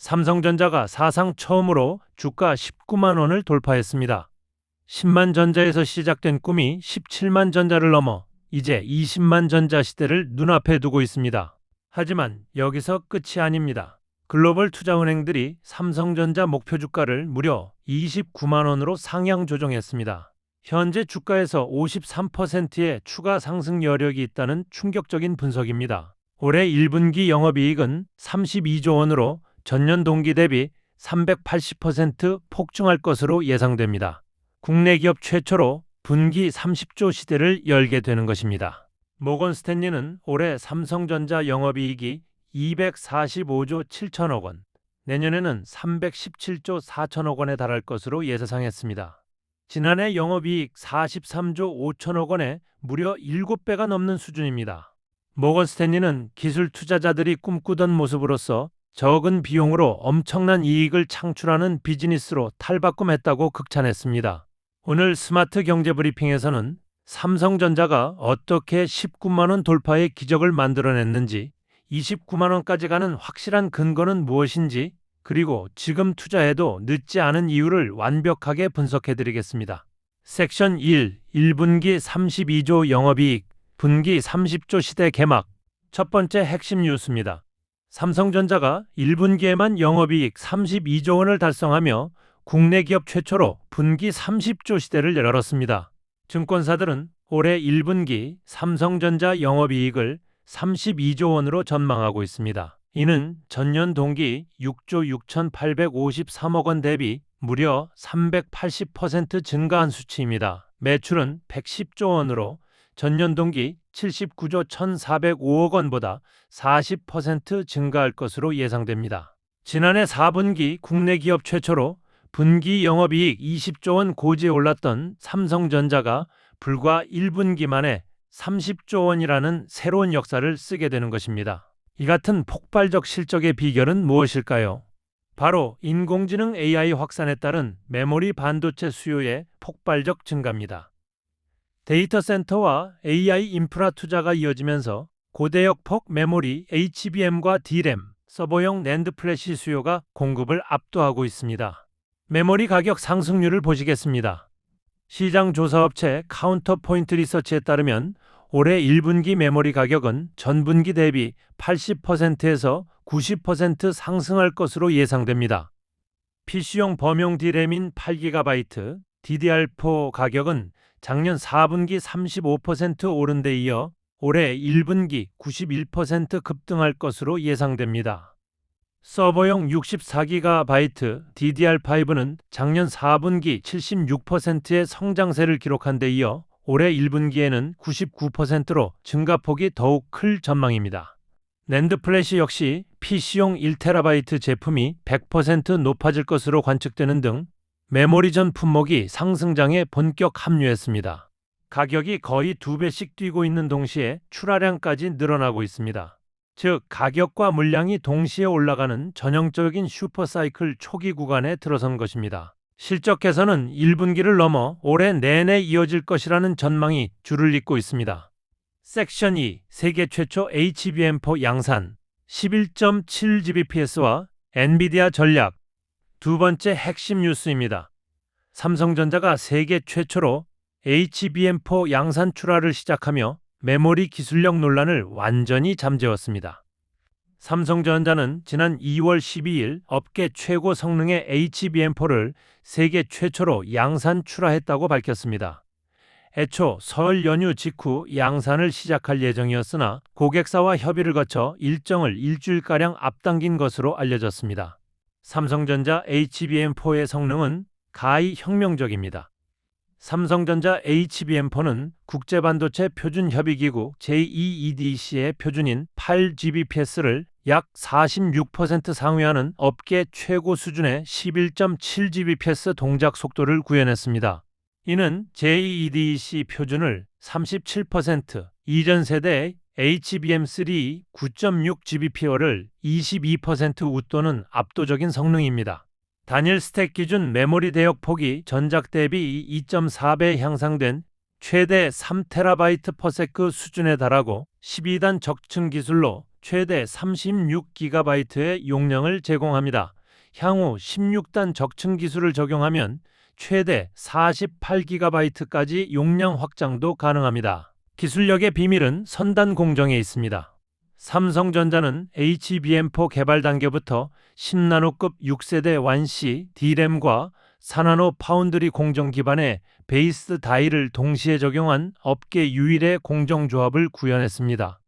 삼성전자가 사상 처음으로 주가 19만 원을 돌파했습니다. 10만 전자에서 시작된 꿈이 17만 전자를 넘어 이제 20만 전자 시대를 눈앞에 두고 있습니다. 하지만 여기서 끝이 아닙니다. 글로벌 투자은행들이 삼성전자 목표 주가를 무려 29만 원으로 상향 조정했습니다. 현재 주가에서 53%의 추가 상승 여력이 있다는 충격적인 분석입니다. 올해 1분기 영업이익은 32조 원으로 전년 동기 대비 380% 폭증할 것으로 예상됩니다. 국내 기업 최초로 분기 30조 시대를 열게 되는 것입니다. 모건 스탠리는 올해 삼성전자 영업이익이 245조 7천억 원, 내년에는 317조 4천억 원에 달할 것으로 예상했습니다. 지난해 영업이익 43조 5천억 원에 무려 7배가 넘는 수준입니다. 모건 스탠리는 기술 투자자들이 꿈꾸던 모습으로서 적은 비용으로 엄청난 이익을 창출하는 비즈니스로 탈바꿈했다고 극찬했습니다. 오늘 스마트 경제 브리핑에서는 삼성전자가 어떻게 19만 원 돌파의 기적을 만들어냈는지, 29만 원까지 가는 확실한 근거는 무엇인지, 그리고 지금 투자해도 늦지 않은 이유를 완벽하게 분석해드리겠습니다. 섹션 1. 1분기 32조 영업이익, 분기 30조 시대 개막. 첫 번째 핵심 뉴스입니다. 삼성전자가 1분기에만 영업이익 32조 원을 달성하며 국내 기업 최초로 분기 30조 시대를 열었습니다. 증권사들은 올해 1분기 삼성전자 영업이익을 32조 원으로 전망하고 있습니다. 이는 전년 동기 6조 6,853억 원 대비 무려 380% 증가한 수치입니다. 매출은 110조 원으로 전년 동기 79조 1,405억 원보다 40% 증가할 것으로 예상됩니다. 지난해 4분기 국내 기업 최초로 분기 영업이익 20조 원 고지에 올랐던 삼성전자가 불과 1분기 만에 30조 원이라는 새로운 역사를 쓰게 되는 것입니다. 이 같은 폭발적 실적의 비결은 무엇일까요? 바로 인공지능 AI 확산에 따른 메모리 반도체 수요의 폭발적 증가입니다. 데이터 센터와 AI 인프라 투자가 이어지면서 고대역폭 메모리 HBM과 D램, 서버용 낸드 플래시 수요가 공급을 압도하고 있습니다. 메모리 가격 상승률을 보시겠습니다. 시장 조사업체 카운터포인트 리서치에 따르면 올해 1분기 메모리 가격은 전분기 대비 80%에서 90% 상승할 것으로 예상됩니다. PC용 범용 D램인 8GB, DDR4 가격은 작년 4분기 35% 오른 데 이어 올해 1분기 91% 급등할 것으로 예상됩니다. 서버용 64GB DDR5는 작년 4분기 76%의 성장세를 기록한 데 이어 올해 1분기에는 99%로 증가폭이 더욱 클 전망입니다. 낸드 플래시 역시 PC용 1TB 제품이 100% 높아질 것으로 관측되는 등 메모리 전 품목이 상승장에 본격 합류했습니다. 가격이 거의 2배씩 뛰고 있는 동시에 출하량까지 늘어나고 있습니다. 즉, 가격과 물량이 동시에 올라가는 전형적인 슈퍼사이클 초기 구간에 들어선 것입니다. 실적 개선은 1분기를 넘어 올해 내내 이어질 것이라는 전망이 줄을 잇고 있습니다. 섹션 2. 세계 최초 HBM4 양산 11.7GBps와 엔비디아 전략. 두 번째 핵심 뉴스입니다. 삼성전자가 세계 최초로 HBM4 양산 출하를 시작하며 메모리 기술력 논란을 완전히 잠재웠습니다. 삼성전자는 지난 2월 12일 업계 최고 성능의 HBM4를 세계 최초로 양산 출하했다고 밝혔습니다. 애초 설 연휴 직후 양산을 시작할 예정이었으나 고객사와 협의를 거쳐 일정을 일주일가량 앞당긴 것으로 알려졌습니다. 삼성전자 HBM4의 성능은 가히 혁명적입니다. 삼성전자 HBM4는 국제반도체 표준협의기구 JEEDC의 표준인 8GBps를 약 46% 상회하는 업계 최고 수준의 11.7GBps 동작 속도를 구현했습니다. 이는 JEEDC 표준을 37%, 이전 세대의 HBM3 9.6GBp를 22% 웃도는 압도적인 성능입니다. 단일 스택 기준 메모리 대역 폭이 전작 대비 2.4배 향상된 최대 3TB/s 수준에 달하고 12단 적층 기술로 최대 36GB의 용량을 제공합니다. 향후 16단 적층 기술을 적용하면 최대 48GB까지 용량 확장도 가능합니다. 기술력의 비밀은 선단 공정에 있습니다. 삼성전자는 HBM4 개발 단계부터 10나노급 6세대 완시 D램과 4나노 파운드리 공정 기반의 베이스 다이를 동시에 적용한 업계 유일의 공정조합을 구현했습니다.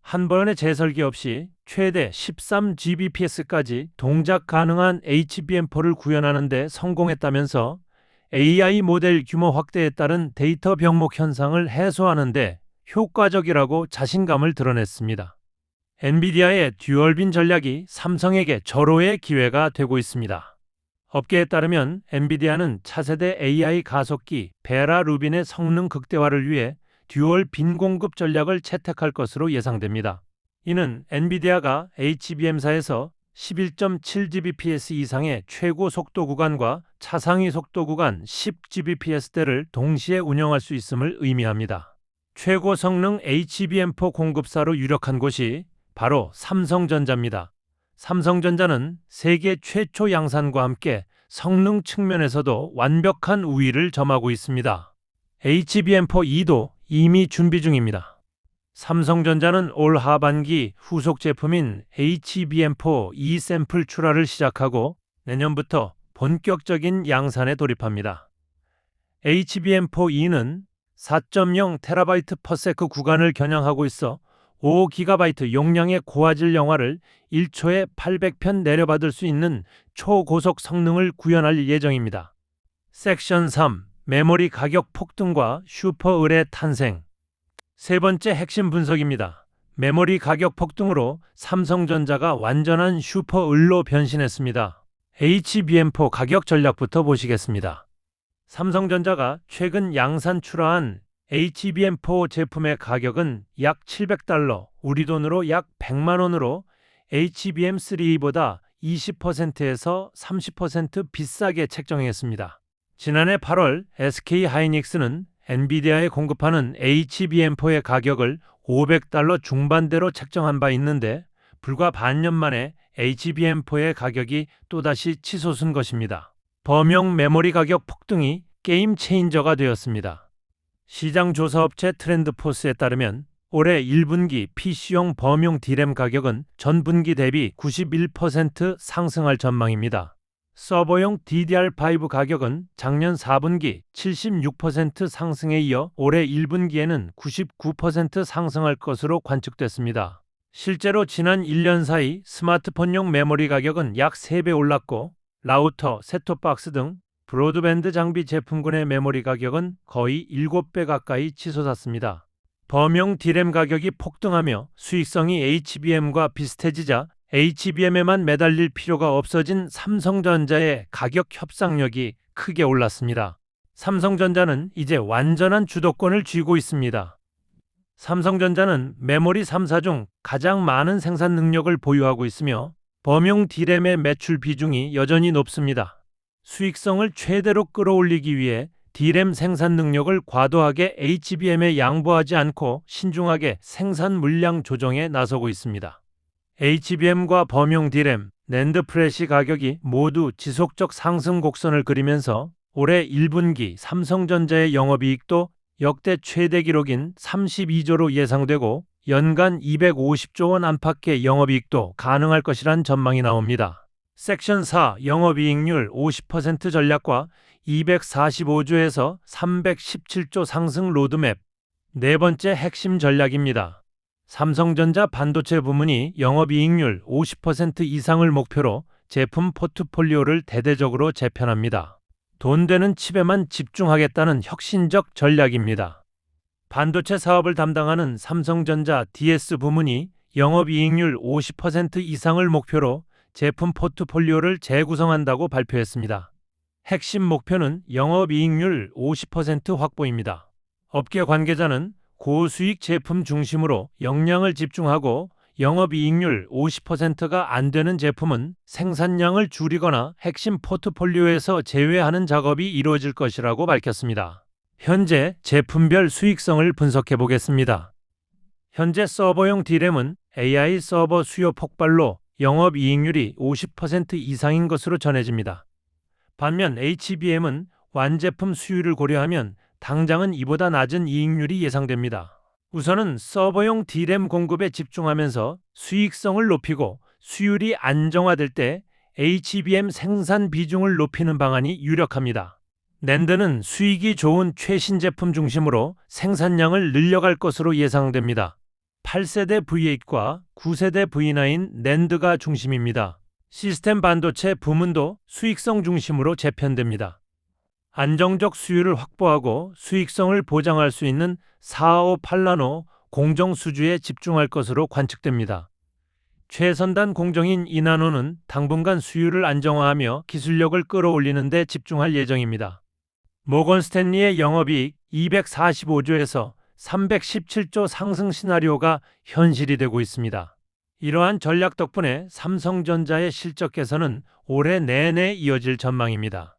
한 번의 재설계 없이 최대 13Gbps까지 동작 가능한 HBM4를 구현하는 데 성공했다면서 AI 모델 규모 확대에 따른 데이터 병목 현상을 해소하는 데 효과적이라고 자신감을 드러냈습니다. 엔비디아의 듀얼빈 전략이 삼성에게 절호의 기회가 되고 있습니다. 업계에 따르면 엔비디아는 차세대 AI 가속기 베라 루빈의 성능 극대화를 위해 듀얼 빈 공급 전략을 채택할 것으로 예상됩니다. 이는 엔비디아가 HBM사에서 11.7Gbps 이상의 최고 속도 구간과 차상위 속도 구간 10Gbps대를 동시에 운영할 수 있음을 의미합니다. 최고 성능 HBM4 공급사로 유력한 곳이 바로 삼성전자입니다. 삼성전자는 세계 최초 양산과 함께 성능 측면에서도 완벽한 우위를 점하고 있습니다. HBM4E도 이미 준비 중입니다. 삼성전자는 올 하반기 후속 제품인 HBM4 E 샘플 출하를 시작하고 내년부터 본격적인 양산에 돌입합니다. HBM4 E는 4.0TB/s 구간을 겨냥하고 있어 5GB 용량의 고화질 영화를 1초에 800편 내려받을 수 있는 초고속 성능을 구현할 예정입니다. 섹션 3. 메모리 가격 폭등과 슈퍼을의 탄생. 세 번째 핵심 분석입니다. 메모리 가격 폭등으로 삼성전자가 완전한 슈퍼을로 변신했습니다. HBM4 가격 전략부터 보시겠습니다. 삼성전자가 최근 양산 출하한 HBM4 제품의 가격은 약 $700, 우리 돈으로 약 100만 원으로 HBM3보다 20%에서 30% 비싸게 책정했습니다. 지난해 8월 SK하이닉스는 엔비디아에 공급하는 HBM4의 가격을 $500 중반대로 책정한 바 있는데 불과 반년 만에 HBM4의 가격이 또다시 치솟은 것입니다. 범용 메모리 가격 폭등이 게임 체인저가 되었습니다. 시장 조사업체 트렌드포스에 따르면 올해 1분기 PC용 범용 D램 가격은 전분기 대비 91% 상승할 전망입니다. 서버용 DDR5 가격은 작년 4분기 76% 상승에 이어 올해 1분기에는 99% 상승할 것으로 관측됐습니다. 실제로 지난 1년 사이 스마트폰용 메모리 가격은 약 3배 올랐고 라우터, 셋톱박스 등 브로드밴드 장비 제품군의 메모리 가격은 거의 7배 가까이 치솟았습니다. 범용 D램 가격이 폭등하며 수익성이 HBM과 비슷해지자 HBM에만 매달릴 필요가 없어진 삼성전자의 가격 협상력이 크게 올랐습니다. 삼성전자는 이제 완전한 주도권을 쥐고 있습니다. 삼성전자는 메모리 3사 중 가장 많은 생산 능력을 보유하고 있으며 범용 D램의 매출 비중이 여전히 높습니다. 수익성을 최대로 끌어올리기 위해 D램 생산 능력을 과도하게 HBM에 양보하지 않고 신중하게 생산 물량 조정에 나서고 있습니다. HBM과 범용 D램, 낸드 프레시 가격이 모두 지속적 상승 곡선을 그리면서 올해 1분기 삼성전자의 영업이익도 역대 최대 기록인 32조로 예상되고 연간 250조 원 안팎의 영업이익도 가능할 것이란 전망이 나옵니다. 섹션 4 영업이익률 50% 전략과 245조에서 317조 상승 로드맵. 네 번째 핵심 전략입니다. 삼성전자 반도체 부문이 영업이익률 50% 이상을 목표로 제품 포트폴리오를 대대적으로 재편합니다. 돈 되는 칩에만 집중하겠다는 혁신적 전략입니다. 반도체 사업을 담당하는 삼성전자 DS 부문이 영업이익률 50% 이상을 목표로 제품 포트폴리오를 재구성한다고 발표했습니다. 핵심 목표는 영업이익률 50% 확보입니다. 업계 관계자는 고수익 제품 중심으로 역량을 집중하고 영업이익률 50%가 안 되는 제품은 생산량을 줄이거나 핵심 포트폴리오에서 제외하는 작업이 이루어질 것이라고 밝혔습니다. 현재 제품별 수익성을 분석해 보겠습니다. 현재 서버용 D램은 AI 서버 수요 폭발로 영업이익률이 50% 이상인 것으로 전해집니다. 반면 HBM은 완제품 수요를 고려하면 당장은 이보다 낮은 이익률이 예상됩니다. 우선은 서버용 D램 공급에 집중하면서 수익성을 높이고 수율이 안정화될 때 HBM 생산 비중을 높이는 방안이 유력합니다. 낸드는 수익이 좋은 최신 제품 중심으로 생산량을 늘려갈 것으로 예상됩니다. 8세대 V8과 9세대 V9 낸드가 중심입니다. 시스템 반도체 부문도 수익성 중심으로 재편됩니다. 안정적 수율을 확보하고 수익성을 보장할 수 있는 458나노 공정 수주에 집중할 것으로 관측됩니다. 최선단 공정인 2나노는 당분간 수율을 안정화하며 기술력을 끌어올리는 데 집중할 예정입니다. 모건 스탠리의 영업이익 245조에서 317조 상승 시나리오가 현실이 되고 있습니다. 이러한 전략 덕분에 삼성전자의 실적 개선은 올해 내내 이어질 전망입니다.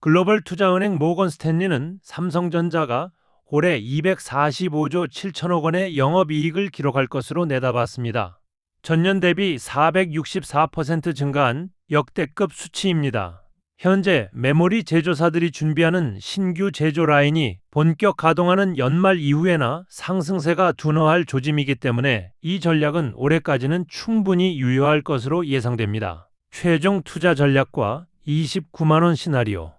글로벌 투자은행 모건 스탠리는 삼성전자가 올해 245조 7천억 원의 영업이익을 기록할 것으로 내다봤습니다. 전년 대비 464% 증가한 역대급 수치입니다. 현재 메모리 제조사들이 준비하는 신규 제조 라인이 본격 가동하는 연말 이후에나 상승세가 둔화할 조짐이기 때문에 이 전략은 올해까지는 충분히 유효할 것으로 예상됩니다. 최종 투자 전략과 29만 원 시나리오.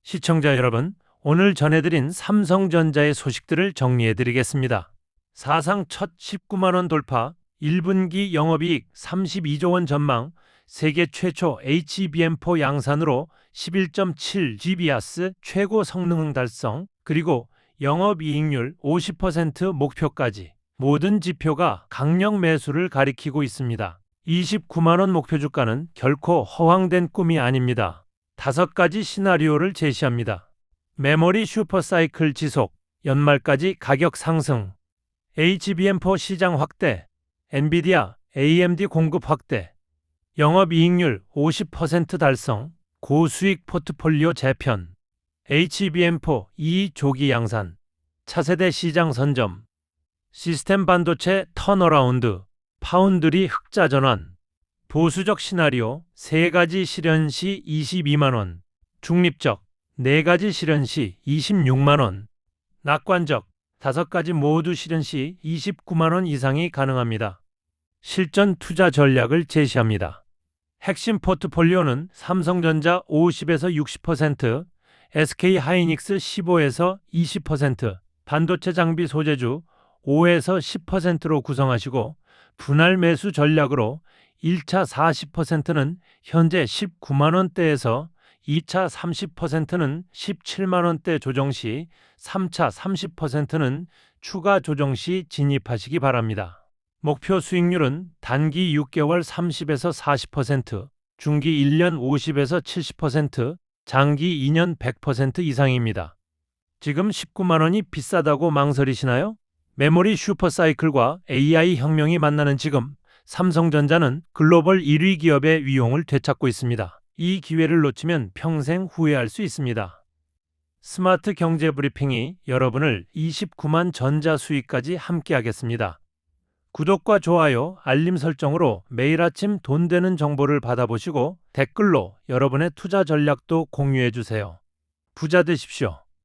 시청자 여러분, 오늘 전해드린 삼성전자의 소식들을 정리해드리겠습니다. 사상 첫 19만 원 돌파, 1분기 영업이익 32조 원 전망, 세계 최초 HBM4 양산으로 11.7GBAS 최고 성능 달성, 그리고 영업이익률 50% 목표까지 모든 지표가 강력 매수를 가리키고 있습니다. 29만 원 목표 주가는 결코 허황된 꿈이 아닙니다. 5가지 시나리오를 제시합니다. 메모리 슈퍼사이클 지속, 연말까지 가격 상승, HBM4 시장 확대, 엔비디아, AMD 공급 확대, 영업이익률 50% 달성, 고수익 포트폴리오 재편, HBM4 2조기 양산, 차세대 시장 선점, 시스템 반도체 턴어라운드, 파운드리 흑자 전환, 보수적 시나리오 3가지 실현 시 22만 원, 중립적 4가지 실현 시 26만 원, 낙관적 5가지 모두 실현 시 29만 원 이상이 가능합니다. 실전 투자 전략을 제시합니다. 핵심 포트폴리오는 삼성전자 50에서 60%, SK하이닉스 15에서 20%, 반도체 장비 소재주 5에서 10%로 구성하시고 분할 매수 전략으로 1차 40%는 현재 19만 원대에서 2차 30%는 17만 원대 조정 시 3차 30%는 추가 조정 시 진입하시기 바랍니다. 목표 수익률은 단기 6개월 30에서 40%, 중기 1년 50에서 70%, 장기 2년 100% 이상입니다. 지금 19만 원이 비싸다고 망설이시나요? 메모리 슈퍼사이클과 AI 혁명이 만나는 지금 삼성전자는 글로벌 1위 기업의 위용을 되찾고 있습니다. 이 기회를 놓치면 평생 후회할 수 있습니다. 스마트 경제 브리핑이 여러분을 29만 전자 수익까지 함께하겠습니다. 구독과 좋아요, 알림 설정으로 매일 아침 돈 되는 정보를 받아보시고 댓글로 여러분의 투자 전략도 공유해 주세요. 부자 되십시오.